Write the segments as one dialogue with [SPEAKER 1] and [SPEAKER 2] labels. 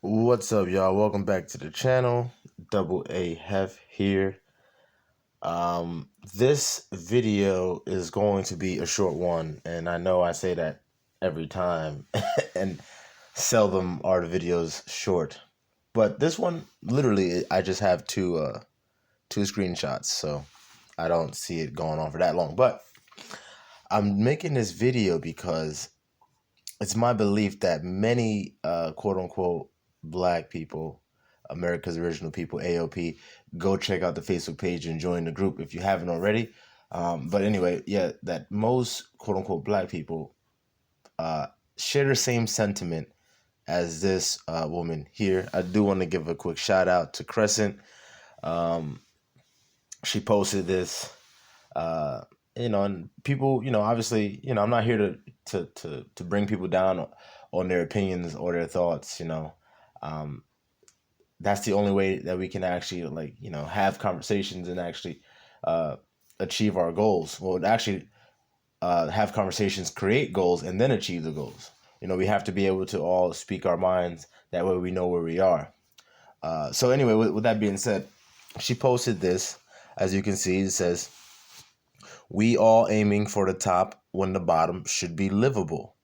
[SPEAKER 1] What's up, y'all? Welcome back to the channel. Double A Hef here. This video is going to be a short one, and I know I say that every time, and seldom are the videos short. But this one, literally, I just have two screenshots, so I don't see it going on for that long. But I'm making this video because it's my belief that many quote unquote black people, America's original people, AOP, go check out the Facebook page and join the group if you haven't already. But anyway, yeah, that most quote unquote black people share the same sentiment as this woman here. I do want to give a quick shout out to Crescent. Um, she posted this. Uh, and people, obviously, I'm not here to bring people down on their opinions or their thoughts. Um, that's the only way that we can actually have conversations and actually uh, achieve our goals. Well, actually, have conversations, create goals, and then achieve the goals. We have to be able to all speak our minds. That way, we know where we are. So anyway, with that being said, she posted this. As you can see, it says, "We all aiming for the top when the bottom should be livable.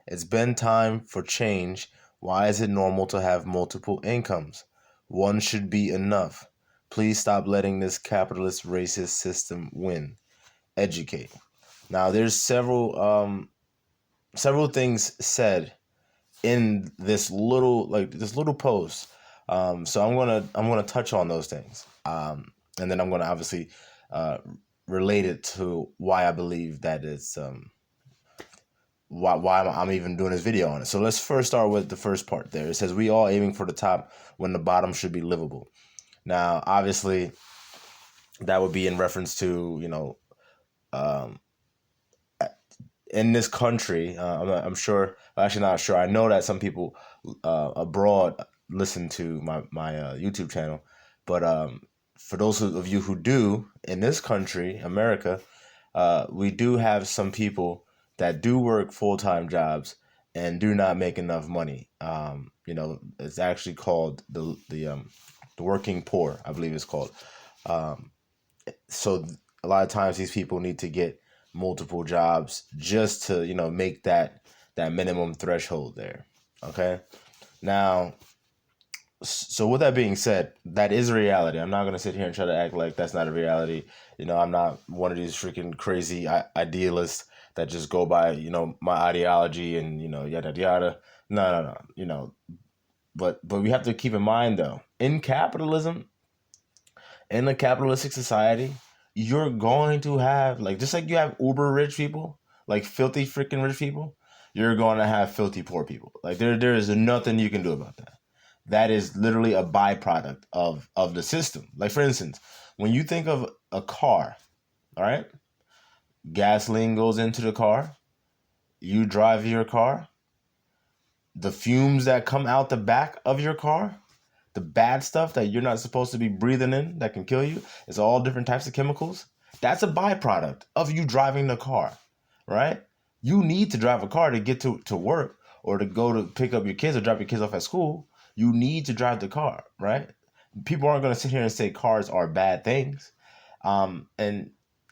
[SPEAKER 1] It's been time for change. Why is it normal to have multiple incomes? One should be enough. Please stop letting this capitalist racist system win. Educate." Now, there's several things said in this little post. So I'm gonna touch on those things, and then I'm gonna obviously uh, relate it to why I believe that it's why I'm even doing this video on it. So let's first start with the first part there. It says, "We all aiming for the top when the bottom should be livable." Now, obviously, that would be in reference to, um, in this country, I'm sure, actually not sure, I know that some people abroad listen to my YouTube channel, but for those of you who do, in this country, America, we do have some people that do work full-time jobs and do not make enough money. It's actually called the working poor, I believe it's called. Um, so a lot of times these people need to get multiple jobs just to make that minimum threshold there. Okay. Now, so with that being said, that is a reality. I'm not going to sit here and try to act like that's not a reality. I'm not one of these freaking crazy idealists that just go by my ideology and yada yada. No. But we have to keep in mind, though, in capitalism, in a capitalistic society, you're going to have, like, just like you have uber rich people, like filthy freaking rich people, you're going to have filthy poor people. Like, there is nothing you can do about that. That is literally a byproduct of the system. Like, for instance, when you think of a car, all right, gasoline goes into the car, you drive your car, the fumes that come out the back of your car, the bad stuff that you're not supposed to be breathing in that can kill you, it's all different types of chemicals. That's a byproduct of you driving the car, right? You need to drive a car to get to work or to go to pick up your kids or drop your kids off at school. You need to drive the car, right? People aren't going to sit here and say cars are bad things. And,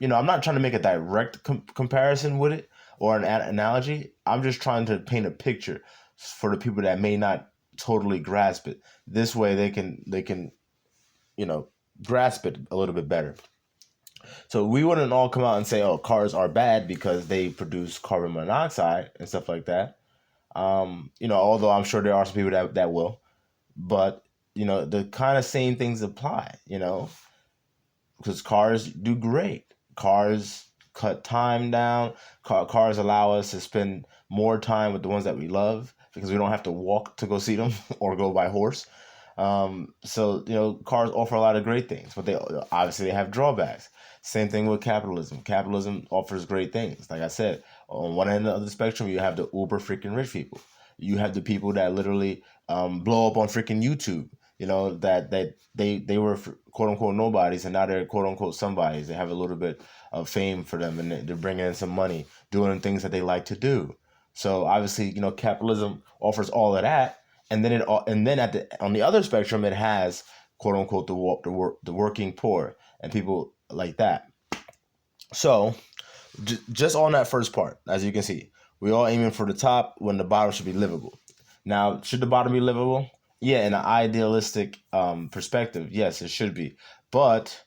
[SPEAKER 1] I'm not trying to make a direct comparison with it or an analogy. I'm just trying to paint a picture for the people that may not totally grasp it. This way they can grasp it a little bit better. So we wouldn't all come out and say, oh, cars are bad because they produce carbon monoxide and stuff like that. Although I'm sure there are some people that will, but the kind of same things apply, because cars do great. Cars cut time down. Cars allow us to spend more time with the ones that we love because we don't have to walk to go see them or go by horse. So cars offer a lot of great things, but they obviously they have drawbacks. Same thing with capitalism. Capitalism offers great things. Like I said, on one end of the spectrum, you have the uber freaking rich people. You have the people that literally blow up on freaking YouTube. That they were quote unquote nobodies, and now they're quote unquote somebodies. They have a little bit of fame for them, and they're bringing in some money, doing things that they like to do. So obviously, capitalism offers all of that, and then at on the other spectrum, it has quote unquote the working poor and people like that. So just on that first part, as you can see, we all aiming for the top when the bottom should be livable. Now, should the bottom be livable? Yeah, in an idealistic perspective, yes, it should be. But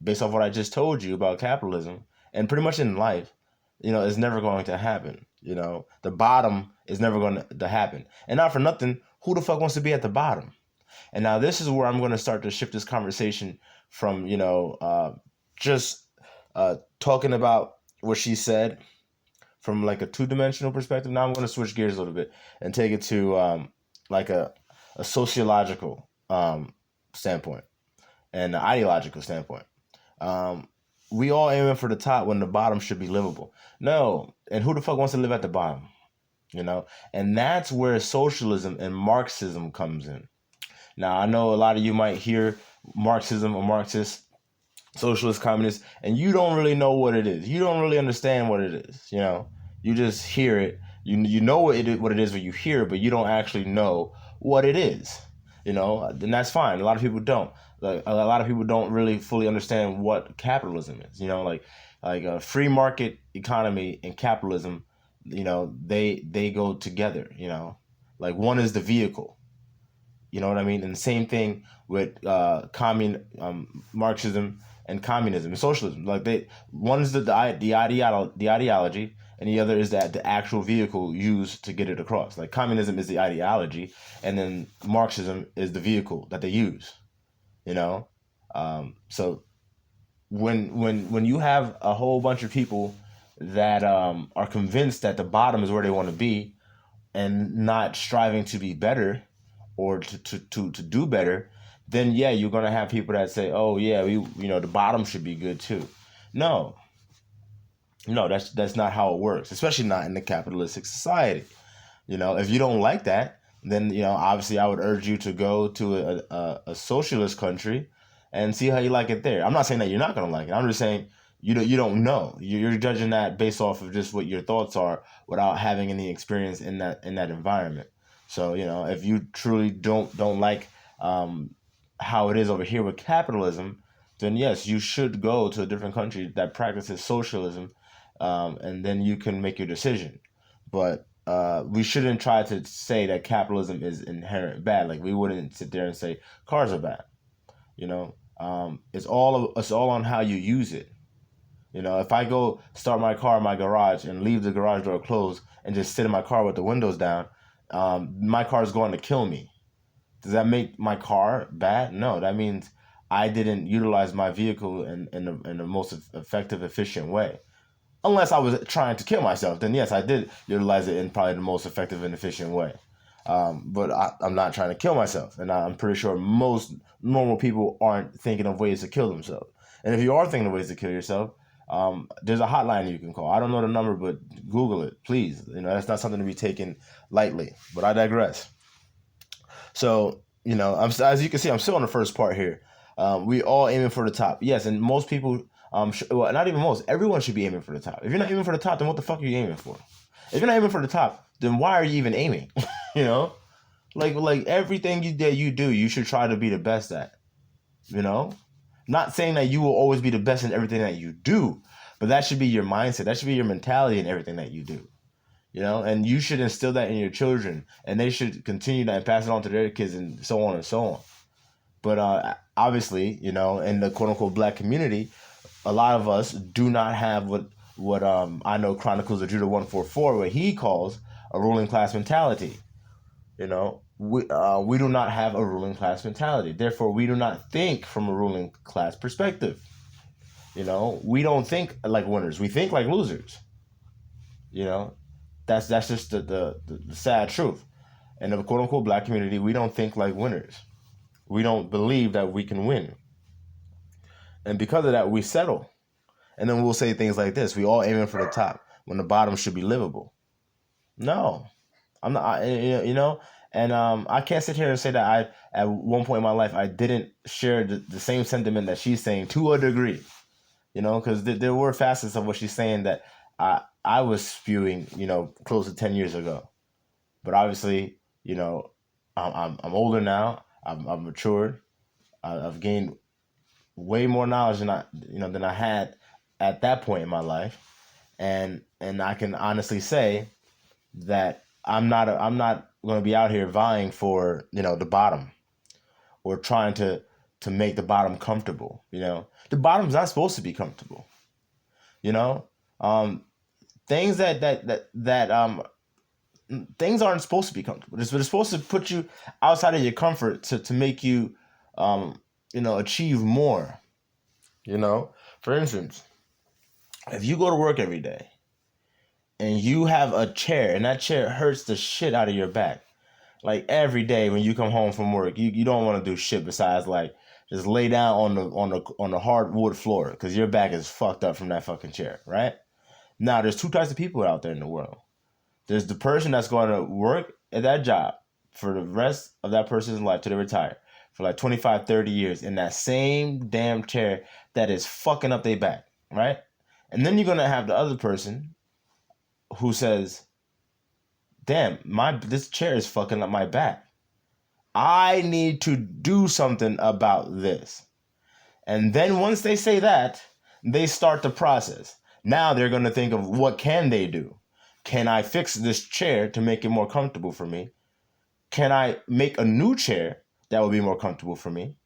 [SPEAKER 1] based off what I just told you about capitalism and pretty much in life, it's never going to happen. The bottom is never going to happen. And not for nothing, who the fuck wants to be at the bottom? And now this is where I'm going to start to shift this conversation from, just talking about what she said from like a two-dimensional perspective. Now I'm going to switch gears a little bit and take it to like a sociological standpoint and an ideological standpoint. We all aiming for the top when the bottom should be livable. No, and who the fuck wants to live at the bottom? And that's where socialism and Marxism comes in. Now, I know a lot of you might hear Marxism or Marxist, socialist, communist, and you don't really know what it is. You don't really understand what it is. You just hear it. You know what it is when you hear it, but you don't actually know what it is. And that's fine. A lot of people don't. Like a lot of people don't really fully understand what capitalism is. Like a free market economy and capitalism. They go together. Like one is the vehicle. You know what I mean? And the same thing with Marxism and communism and socialism. Like one is the ideology, and the other is the actual vehicle used to get it across. Like communism is the ideology, and then Marxism is the vehicle that they use. So when you have a whole bunch of people that are convinced that the bottom is where they want to be, and not striving to be better or to do better, then yeah, you're gonna have people that say, oh yeah, the bottom should be good too. No, that's not how it works, especially not in the capitalistic society. If you don't like that, then obviously I would urge you to go to a socialist country and see how you like it there. I'm not saying that you're not gonna like it. I'm just saying you don't know. You're judging that based off of just what your thoughts are without having any experience in that environment. So if you truly don't like how it is over here with capitalism, then yes, you should go to a different country that practices socialism, and then you can make your decision. But we shouldn't try to say that capitalism is inherent bad. Like we wouldn't sit there and say cars are bad. It's all on how you use it. If I go start my car in my garage and leave the garage door closed and just sit in my car with the windows down, my car is going to kill me. Does that make my car bad? No, that means I didn't utilize my vehicle in the most effective, efficient way. Unless I was trying to kill myself, then yes, I did utilize it in probably the most effective and efficient way. But I'm not trying to kill myself, and I'm pretty sure most normal people aren't thinking of ways to kill themselves. And if you are thinking of ways to kill yourself, there's a hotline you can call. I don't know the number, but Google it, please. That's not something to be taken lightly. But I digress. So, as you can see, I'm still on the first part here. We all aiming for the top. Yes, and most people, well, not even most, everyone should be aiming for the top. If you're not aiming for the top, then what the fuck are you aiming for? If you're not aiming for the top, then why are you even aiming? Like everything you do, you should try to be the best at. Not saying that you will always be the best in everything that you do, but that should be your mindset. That should be your mentality in everything that you do. And you should instill that in your children, and they should continue that and pass it on to their kids, and so on and so on. But obviously, in the quote unquote black community, a lot of us do not have what I know Chronicles of Judah 144, what he calls a ruling class mentality. We do not have a ruling class mentality. Therefore, we do not think from a ruling class perspective. We don't think like winners. We think like losers. That's just the sad truth. And the quote unquote black community, we don't think like winners. We don't believe that we can win. And because of that, we settle. And then we'll say things like this: we all aiming for the top when the bottom should be livable. No, I'm not. And I can't sit here and say that I, at one point in my life, I didn't share the same sentiment that she's saying to a degree. Because there were facets of what she's saying that I was spewing, close to 10 years ago. But obviously, You know, I'm older now. I'm matured. I've gained way more knowledge than I had at that point in my life, and I can honestly say that I'm not going to be out here vying for the bottom or trying to make the bottom comfortable. The bottom's not supposed to be comfortable. You know, um, things that things aren't supposed to be comfortable. It's supposed to put you outside of your comfort to make you achieve more. For instance, if you go to work every day and you have a chair and that chair hurts the shit out of your back, like every day when you come home from work, you don't want to do shit besides like just lay down on the hardwood floor because your back is fucked up from that fucking chair, right? Now there's two types of people out there in the world. There's the person that's going to work at that job for the rest of that person's life till they retire for like 25, 30 years in that same damn chair that is fucking up their back, right? And then you're going to have the other person who says, damn, this chair is fucking up my back. I need to do something about this. And then once they say that, they start the process. Now they're going to think of what can they do? Can I fix this chair to make it more comfortable for me? Can I make a new chair that will be more comfortable for me?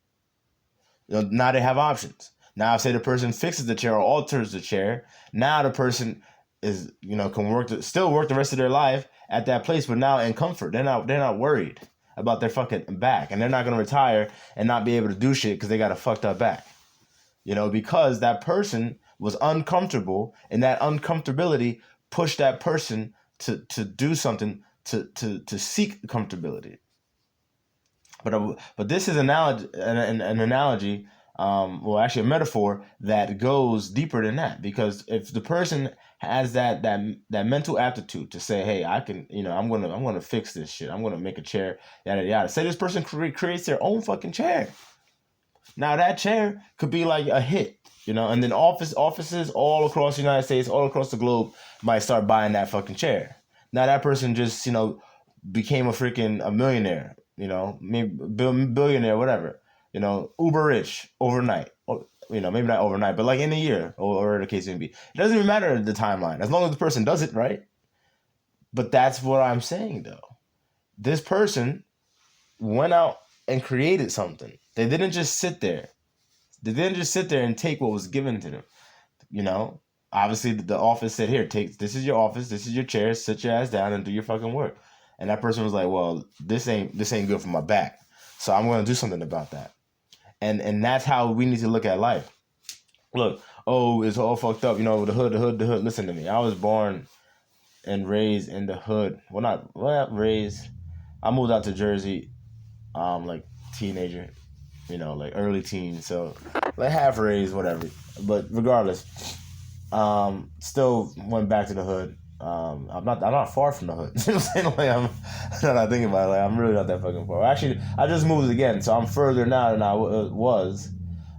[SPEAKER 1] Now they have options. Now, say the person fixes the chair or alters the chair. Now the person is, can still work the rest of their life at that place, but now in comfort. They're not worried about their fucking back, and they're not gonna retire and not be able to do shit because they got a fucked up back. Because that person was uncomfortable, and that uncomfortability pushed that person to do something to seek comfortability. But this is an analogy, well, actually a metaphor that goes deeper than that. Because if the person has that mental aptitude to say, hey, I can, I'm gonna fix this shit. I'm gonna make a chair, yada yada. Say this person creates their own fucking chair. Now that chair could be like a hit, and then offices all across the United States, all across the globe might start buying that fucking chair. Now that person just, became a millionaire, maybe billionaire, whatever, uber rich overnight, or, maybe not overnight, but like in a year or the case may be. It doesn't even matter the timeline as long as the person does it right. But that's what I'm saying though. This person went out and created something. They didn't just sit there. They didn't just sit there and take what was given to them. Obviously the office said, here, this is your office, this is your chair, sit your ass down and do your fucking work. And that person was like, well, this ain't good for my back. So I'm going to do something about that. And that's how we need to look at life. Look, it's all fucked up. The hood. Listen to me. I was born and raised in the hood. Not raised. I moved out to Jersey, like teenager, like early teen. So like half raised, whatever. But regardless, still went back to the hood. I'm not far from the hood. You know what I'm saying? Like I'm not thinking about it. Like I'm really not that fucking far. Actually, I just moved again, so I'm further now than I was.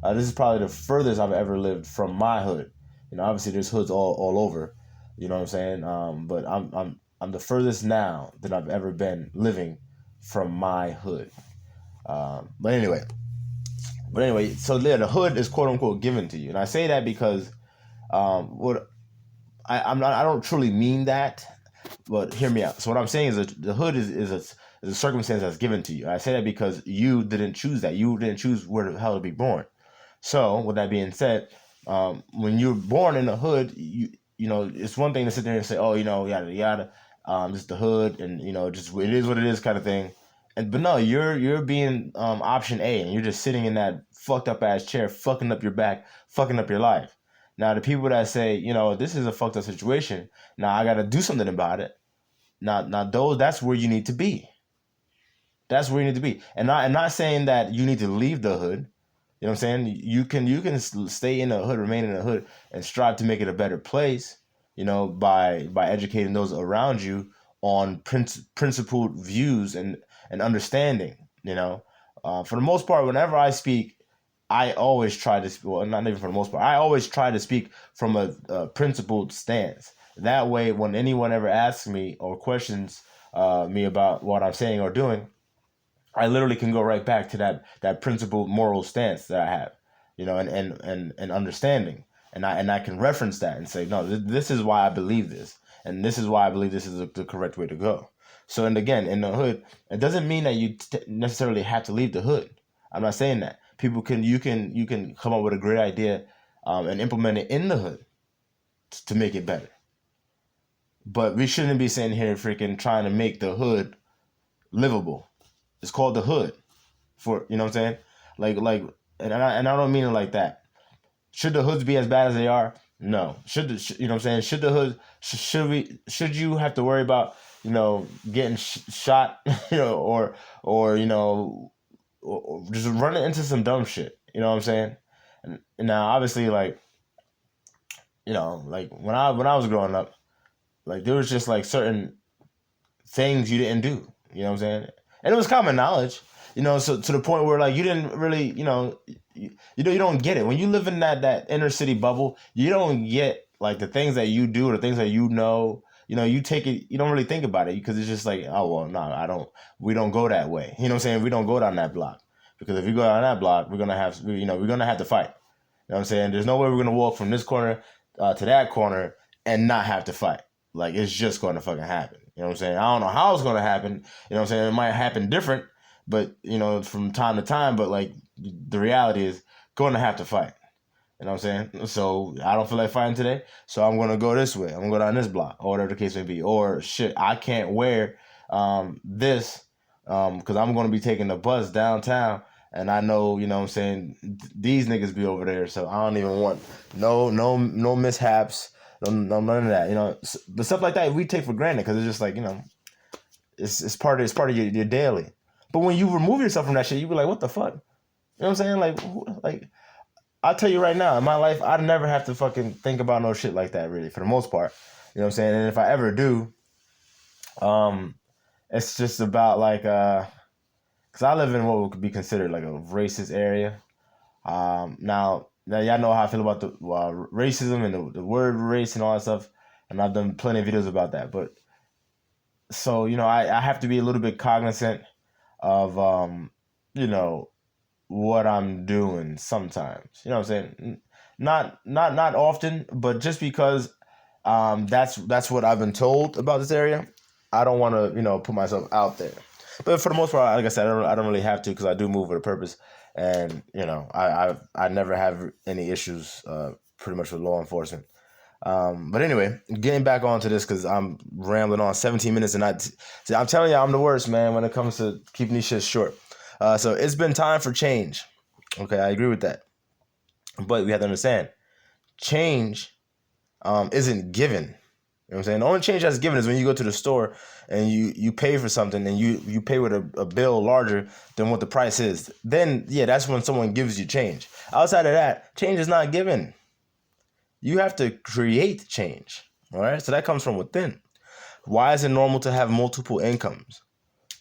[SPEAKER 1] This is probably the furthest I've ever lived from my hood. Obviously there's hoods all over. You know what I'm saying? But I'm the furthest now that I've ever been living from my hood. But anyway, so yeah, the hood is quote unquote given to you, and I say that because I don't truly mean that, but hear me out. So what I'm saying is that the hood is a circumstance that's given to you. I say that because you didn't choose that. You didn't choose where the hell to be born. So with that being said, when you're born in the hood, it's one thing to sit there and say, oh, yada yada, this is the hood, and just it is what it is kind of thing. But no, you're being option A, and you're just sitting in that fucked up ass chair, fucking up your back, fucking up your life. Now, the people that say, this is a fucked up situation, now I got to do something about it. Now, that's where you need to be. That's where you need to be. And not saying that you need to leave the hood. You know what I'm saying? You can stay in the hood, remain in the hood, and strive to make it a better place, by educating those around you on principled views and understanding, For the most part, whenever I speak, I always try to, well, not even for the most part, I always try to speak from a principled stance. That way, when anyone ever asks me or questions me about what I'm saying or doing, I literally can go right back to that principled moral stance that I have, and understanding, and I can reference that and say, no, this is why I believe this, and this is why I believe this is the correct way to go. So, and again, in the hood, it doesn't mean that you necessarily have to leave the hood. I'm not saying that. You can come up with a great idea, and implement it in the hood to make it better. But we shouldn't be sitting here freaking trying to make the hood livable. It's called the hood. For, you know what I'm saying? Like, and I don't mean it like that. Should the hoods be as bad as they are? No. You know what I'm saying? Should the hood should you have to worry about, getting shot, or or just running into some dumb shit. You know what I'm saying? And now obviously, like, like when I was growing up, like there was just like certain things you didn't do. You know what I'm saying? And it was common knowledge. So to the point where, like, you didn't really, you don't get it when you live in that inner city bubble. You don't get like the things that you do or the things that you take it. You don't really think about it because it's just like, oh well, no, I don't. We don't go that way. You know what I'm saying? We don't go down that block, because if we go down that block, we're gonna have to fight. You know what I'm saying? There's no way we're gonna walk from this corner to that corner and not have to fight. Like, it's just going to fucking happen. You know what I'm saying? I don't know how it's going to happen. You know what I'm saying? It might happen different, but, from time to time. But, like, the reality is going to have to fight. You know what I'm saying? So I don't feel like fighting today, so I'm going to go this way. I'm going to go down this block, or whatever the case may be. Or, shit, I can't wear this because I'm going to be taking the bus downtown. And I know, what I'm saying, these niggas be over there. So I don't even want no mishaps. No, none of that. The stuff like that we take for granted because it's just like, it's part of your daily. But when you remove yourself from that shit, you be like, what the fuck? You know what I'm saying? Like I'll tell you right now, in my life, I'd never have to fucking think about no shit like that, really, for the most part. You know what I'm saying? And if I ever do, it's just about like, because I live in what would be considered like a racist area. Now y'all know how I feel about the racism and the word race and all that stuff, and I've done plenty of videos about that. But so I have to be a little bit cognizant of what I'm doing sometimes. You know what I'm saying? Not often, but just because that's what I've been told about this area. I don't want to put myself out there. But for the most part, like I said, I don't really have to, because I do move with a purpose. And I never have any issues pretty much with law enforcement. But anyway, getting back onto this, because I'm rambling on 17 minutes, and I'm telling you, I'm the worst, man, when it comes to keeping these shits short. So it's been time for change. Okay, I agree with that. But we have to understand, change isn't given. You know what I'm saying? The only change that's given is when you go to the store and you pay for something, and you pay with a bill larger than what the price is. Then, yeah, that's when someone gives you change. Outside of that, change is not given. You have to create change. All right? So that comes from within. Why is it normal to have multiple incomes?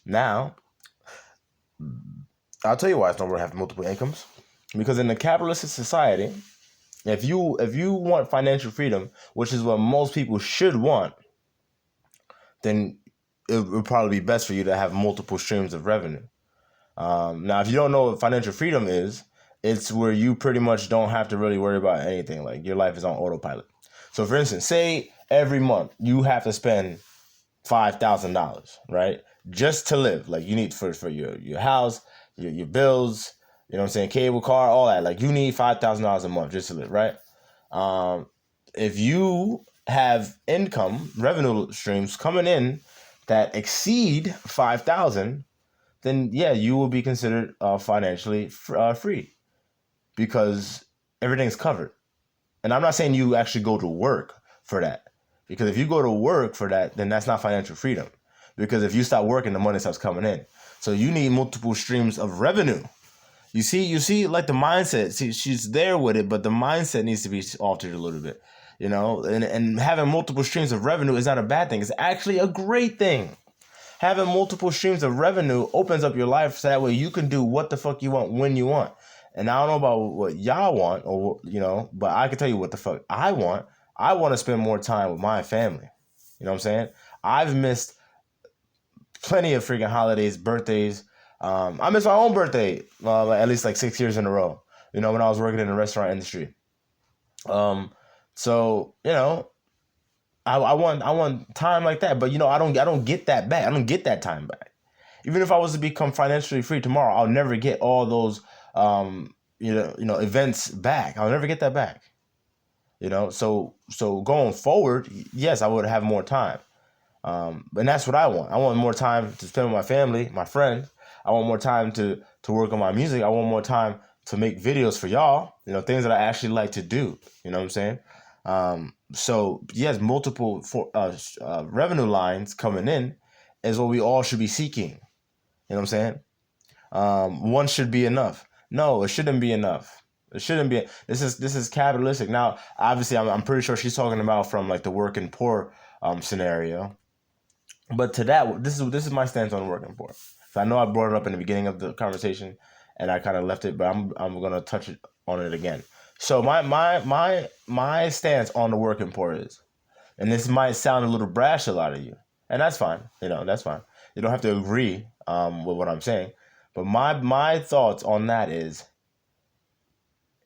[SPEAKER 1] Now, I'll tell you why it's normal to have multiple incomes. Because in a capitalist society, if you want financial freedom, which is what most people should want, then it would probably be best for you to have multiple streams of revenue. Now, if you don't know what financial freedom is, it's where you pretty much don't have to really worry about anything. Like, your life is on autopilot. So, for instance, say every month you have to spend $5,000, right? Just to live. Like, you need for your house, your bills, you know what I'm saying, cable car, all that. Like, you need $5,000 a month just to live, right? If you have income, revenue streams coming in that exceed 5,000, then yeah, you will be considered financially free, because everything's covered. And I'm not saying you actually go to work for that, because if you go to work for that, then that's not financial freedom. Because if you stop working, the money stops coming in. So you need multiple streams of revenue. You see, like the mindset. See, she's there with it, but the mindset needs to be altered a little bit. And having multiple streams of revenue is not a bad thing. It's actually a great thing. Having multiple streams of revenue opens up your life so that way you can do what the fuck you want when you want. And I don't know about what y'all want, or but I can tell you what the fuck I want. I want to spend more time with my family. You know what I'm saying? I've missed plenty of freaking holidays, birthdays. I missed my own birthday at least like 6 years in a row. You know, when I was working in the restaurant industry. So you know, I want time like that, but you know, I don't get that back. I don't get that time back. Even if I was to become financially free tomorrow, I'll never get all those events back. I'll never get that back. You know, so going forward, yes, I would have more time. And that's what I want. I want more time to spend with my family, my friends. I want more time to work on my music. I want more time to make videos for y'all. You know, things that I actually like to do. You know what I'm saying? So yes, multiple revenue lines coming in is what we all should be seeking. You know what I'm saying? One should be enough. No, it shouldn't be enough. It shouldn't be. This is capitalistic. Now, obviously, I'm pretty sure she's talking about from like the working poor scenario. But to that, this is my stance on working poor. So I know I brought it up in the beginning of the conversation, and I kind of left it, but I'm gonna touch it on it again. So my stance on the working poor is, and this might sound a little brash to a lot of you, and that's fine. You know, that's fine. You don't have to agree with what I'm saying, but my thoughts on that is,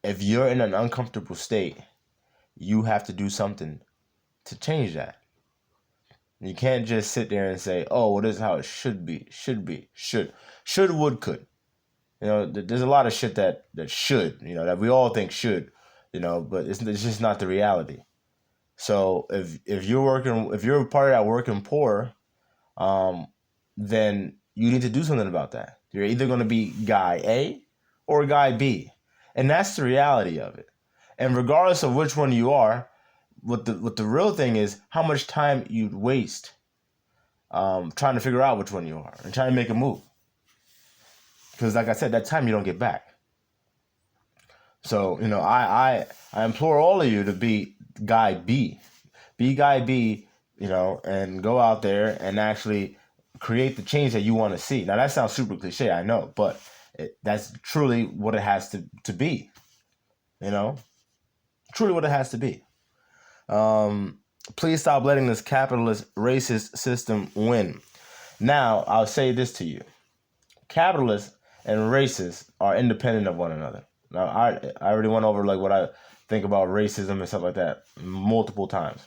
[SPEAKER 1] if you're in an uncomfortable state, you have to do something to change that. You can't just sit there and say, "Oh, well, this is how it should be, should, would, could." You know, there's a lot of shit that should, you know, that we all think should, you know, but it's just not the reality. So if you're part of that working poor, then you need to do something about that. You're either going to be guy A or guy B, and that's the reality of it. And regardless of which one you are, what the real thing is, how much time you'd waste trying to figure out which one you are and trying to make a move. Because like I said, that time you don't get back. So, you know, I implore all of you to be guy B. Be guy B, you know, and go out there and actually create the change that you want to see. Now, that sounds super cliche, I know, but that's truly what it has to be. You know? Truly what it has to be. Please stop letting this capitalist, racist system win. Now, I'll say this to you. Capitalists and racists are independent of one another. Now, I already went over like what I think about racism and stuff like that multiple times.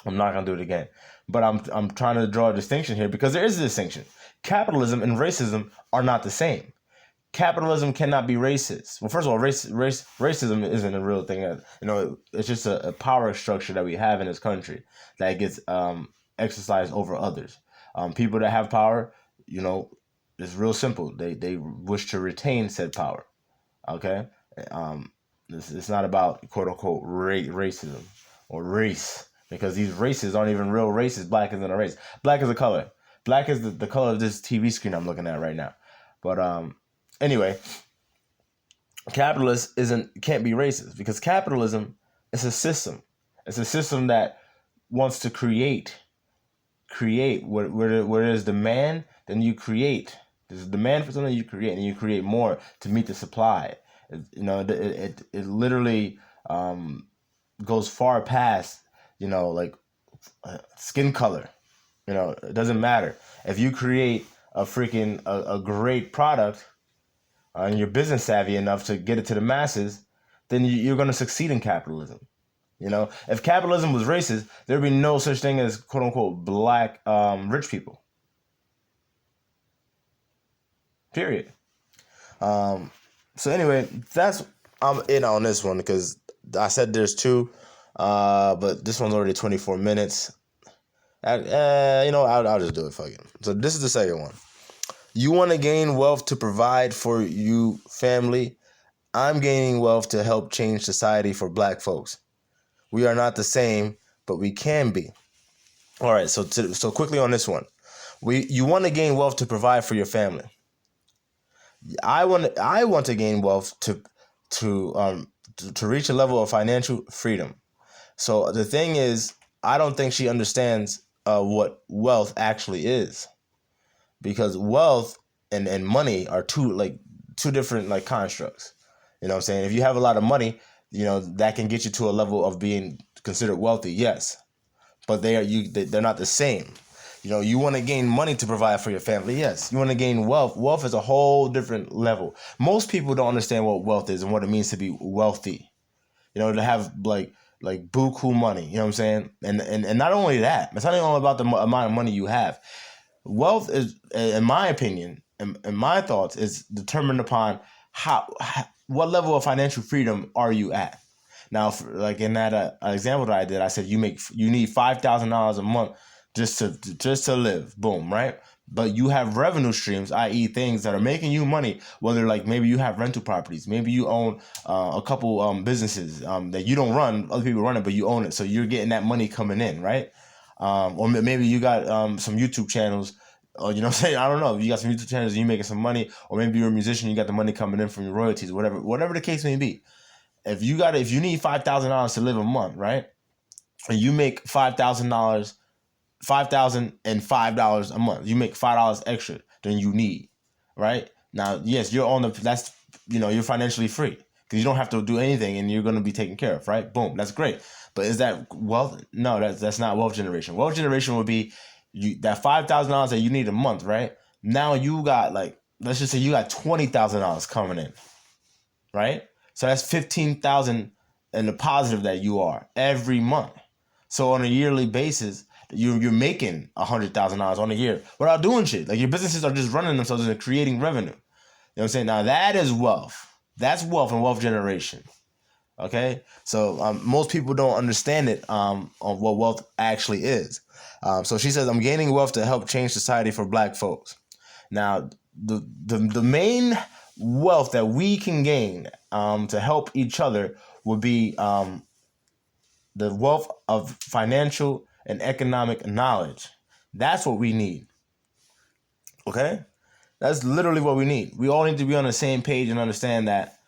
[SPEAKER 1] I'm not gonna do it again, but I'm trying to draw a distinction here because there is a distinction. Capitalism and racism are not the same. Capitalism cannot be racist. Well, first of all, racism isn't a real thing. You know, it's just a power structure that we have in this country that gets exercised over others. People that have power, you know, it's real simple. They wish to retain said power. Okay, it's not about quote unquote racism or race, because these races aren't even real races. Black isn't a race. Black is a color. Black is the color of this TV screen I'm looking at right now. But anyway, capitalist can't be racist because capitalism is a system. It's a system that wants to create where there's demand, then you create. There's a demand for something, you create, and you create more to meet the supply. You know, it literally goes far past, you know, like skin color. You know, it doesn't matter if you create a great product and you're business savvy enough to get it to the masses, then you're going to succeed in capitalism. You know, if capitalism was racist, there'd be no such thing as quote unquote black rich people. Period. So anyway, that's I'm in on this one because I said there's two, but this one's already 24 minutes. I'll just do it. Fuck it. So this is the second one. You want to gain wealth to provide for you family. I'm gaining wealth to help change society for black folks. We are not the same, but we can be. All right. So quickly on this one, you want to gain wealth to provide for your family. I want to gain wealth to reach a level of financial freedom. So the thing is, I don't think she understands what wealth actually is, because wealth and money are two different like constructs. You know what I'm saying? If you have a lot of money, you know, that can get you to a level of being considered wealthy, yes, but they're not the same. You want to gain money to provide for your family. Yes. You want to gain wealth. Wealth is a whole different level. Most people don't understand what wealth is and what it means to be wealthy. To have like buku money. You know what I'm saying? And not only that, it's not only about the amount of money you have. Wealth is, in my opinion, in my thoughts, is determined upon what level of financial freedom are you at. Now, like in that example that I did, I said you need $5,000 a month just to live. Boom, right? But you have revenue streams, i.e., things that are making you money. Whether like maybe you have rental properties, maybe you own a couple businesses that you don't run, other people run it, but you own it, so you're getting that money coming in, right? Or maybe you got some YouTube channels. Or, what I'm saying? I don't know. You got some YouTube channels and you're making some money, or maybe you're a musician, you got the money coming in from your royalties, whatever the case may be. If you need $5,000 to live a month, right? And you make $5,005 a month. You make $5 extra than you need, right? Now, yes, you're financially free because you don't have to do anything and you're going to be taken care of, right? Boom, that's great. But is that wealth? No, that's not wealth generation. Wealth generation would be that $5,000 that you need a month, right? Now you got let's just say you got $20,000 coming in, right? So that's 15,000 in the positive that you are every month. So on a yearly basis, you're making $100,000 on a year without doing shit. Like your businesses are just running themselves and creating revenue. You know what I'm saying? Now that is wealth. That's wealth and wealth generation. Okay, so most people don't understand it on what wealth actually is. So she says, I'm gaining wealth to help change society for Black folks. Now, the main wealth that we can gain to help each other would be the wealth of financial and economic knowledge. That's what we need. Okay? That's literally what we need. We all need to be on the same page and understand that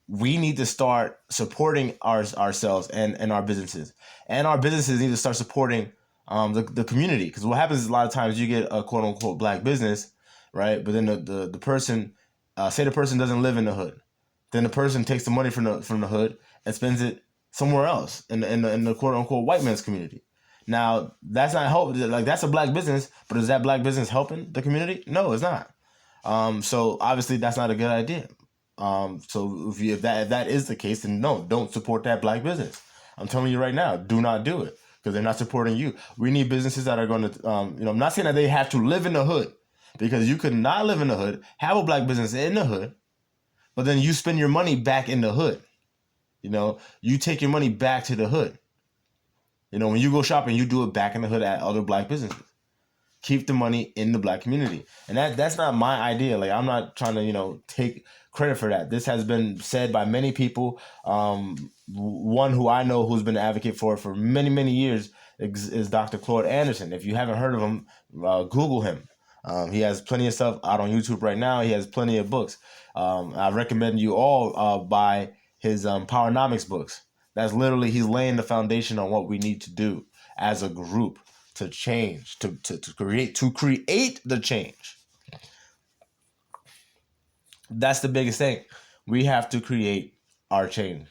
[SPEAKER 1] we need to start supporting ourselves and our businesses. And our businesses need to start supporting the community. Because what happens is a lot of times you get a quote unquote Black business, right? But then the person, say the person doesn't live in the hood. Then the person takes the money from the hood and spends it somewhere else in the quote unquote white man's community. Now that's not help. Like that's a Black business, but is that Black business helping the community? No, it's not. So obviously that's not a good idea. So if that is the case, then no, don't support that Black business. I'm telling you right now, do not do it because they're not supporting you. We need businesses that are going to, I'm not saying that they have to live in the hood because you could not live in the hood, have a Black business in the hood, but then you spend your money back in the hood. You take your money back to the hood. When you go shopping, you do it back in the hood at other Black businesses. Keep the money in the Black community. And that's not my idea. Like, I'm not trying to, take credit for that. This has been said by many people. One who I know who's been an advocate for many, many years is Dr. Claude Anderson. If you haven't heard of him, Google him. He has plenty of stuff out on YouTube right now. He has plenty of books. I recommend you all buy his Powernomics books. That's literally, he's laying the foundation on what we need to do as a group to change, to create the change. That's the biggest thing. We have to create our change.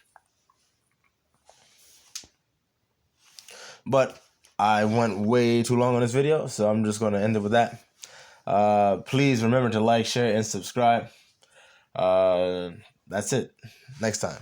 [SPEAKER 1] But I went way too long on this video, so I'm just going to end it with that. Please remember to like, share, and subscribe. That's it. Next time.